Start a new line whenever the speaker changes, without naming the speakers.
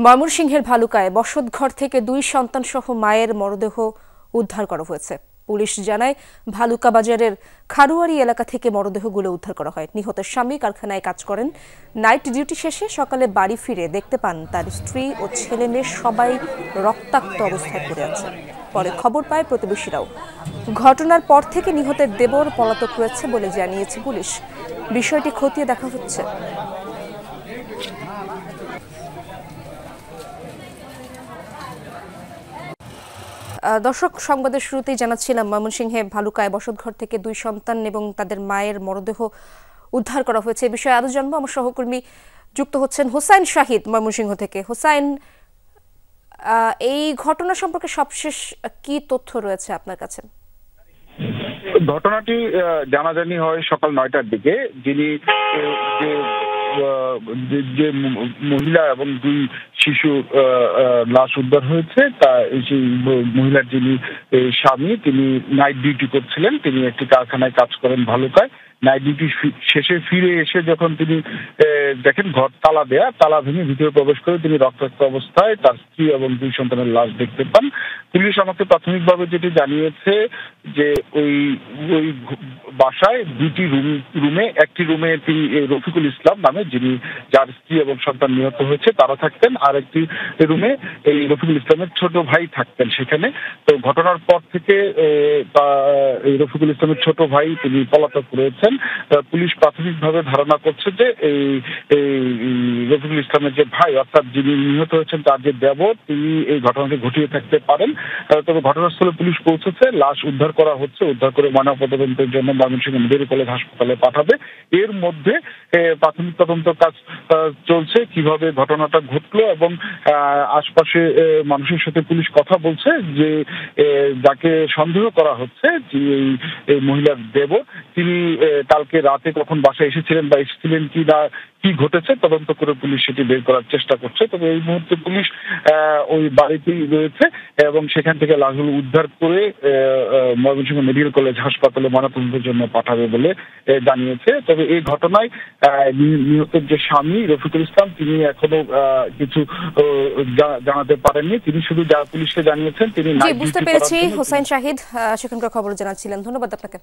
ময়মনসিংহের ভালুকায় বসতঘর থেকে 2 সন্তানসহ মায়ের মরদেহ উদ্ধার করা হয়েছে। পুলিশ জানায়, ভালুকা বাজারের খারুয়ারি এলাকা থেকে মরদেহগুলো উদ্ধার করা হয়। নিহতের স্বামী কারখানায় কাজ করেন। নাইট ডিউটি শেষে সকালে বাড়ি ফিরে দেখতে পান তার স্ত্রী ও ছেলে মেয়ে সবাই রক্তাক্ত অবস্থায় পড়ে আছে। পরে খবর পায় প্রতিবেশীরাও। ঘটনার পর থেকে নিহতের দেবর পলাতক রয়েছে বলে জানিয়েছে পুলিশ। বিষয়টি খতিয়ে দেখা হচ্ছে। দর্শক, সংবাদের শুরুতেই জানাচ্ছিলাম, ময়মনসিংহে ভালুকায় বসতঘর থেকে 2 সন্তান এবং তাদের মায়ের মরদেহ উদ্ধার করা হয়েছে। এই বিষয়ে আরো জানবো। আমার সহকর্মী যুক্ত হচ্ছেন হোসাইন শাহিদ ময়মনসিংহ থেকে। হোসাইন, এই ঘটনা সম্পর্কে সবশেষ কি তথ্য রয়েছে আপনার কাছে?
ঘটনাটি জানাজানি হয় সকাল 9টার দিকে। যিনি যে মহিলা এবং 2 শিশু লাশ উদ্ধার হয়েছে, তা সেই মহিলার যিনি স্বামী, তিনি নাইট ডিউটি করছিলেন। তিনি একটি কারখানায় কাজ করেন ভালুকায়। নাইট ডিউটি শেষে ফিরে এসে যখন তিনি দেখেন ঘর তালা দেয়া, তালা ভেঙে ভিতরে প্রবেশ করে তিনি রক্তাক্ত অবস্থায় তার স্ত্রী এবং 2 সন্তানের লাশ দেখতে পান। পুলিশ আমাকে প্রাথমিকভাবে যেটি জানিয়েছে যে ওই বাসায় 2টি রুমে একটি রুমে তিনি রফিকুল ইসলাম নামে, যার স্ত্রী এবং সন্তান নিহত হয়েছে, তারা থাকতেন। আর একটি রুমে এই রফিকুল ইসলামের ছোট ভাই থাকতেন সেখানে। তো ঘটনার পর থেকে এই রফিকুল ইসলামের ছোট ভাই তিনি পলাতক রয়েছেন। পুলিশ প্রাথমিকভাবে ধারণা করছে যে এই রফিকুল ইসলামের যে ভাই, অর্থাৎ যিনি নিহত হয়েছেন তার যে দেবর, তিনি এই ঘটনাটি ঘটিয়ে থাকতে পারেন। তবে ঘটনাস্থলে পুলিশ পৌঁছেছে, লাশ উদ্ধার করা হচ্ছে। উদ্ধার করে ময়নাতদন্তের জন্য ময়মনসিংহ মেডিকেল কলেজ হাসপাতালে পাঠাবে। এর মধ্যে প্রাথমিক তদন্ত কাজ চলছে, কিভাবে ঘটনাটা ঘটলো এবং আশপাশে মানুষের সাথে পুলিশ কথা বলছে যে যাকে সন্দেহ করা হচ্ছে যে এই মহিলার দেবর, তিনি কালকে রাতে কখন বাসায় এসেছিলেন বা এসেছিলেন কি না, কি ঘটেছে তদন্ত করে পুলিশ সেটি বের করার চেষ্টা করছে। তবে এই মুহূর্তে পুলিশ ওই বাড়িতেই রয়েছে এবং সেখান থেকে লাশগুলো উদ্ধার করে ময়মনসিংহ মেডিকেল কলেজ হাসপাতালে ময়নাতদন্তের জন্য পাঠাবে বলে জানিয়েছে। তবে এই ঘটনায় নিহতের যে স্বামী রফিকুল ইসলাম, তিনি এখনো কিছু জানাতে পারেননি। তিনি শুধু যা পুলিশকে জানিয়েছেন তিনি
বুঝতে পেরেছি। হোসাইন শাহিদ সেখানকার খবর জানাচ্ছিলেন। ধন্যবাদ আপনাকে।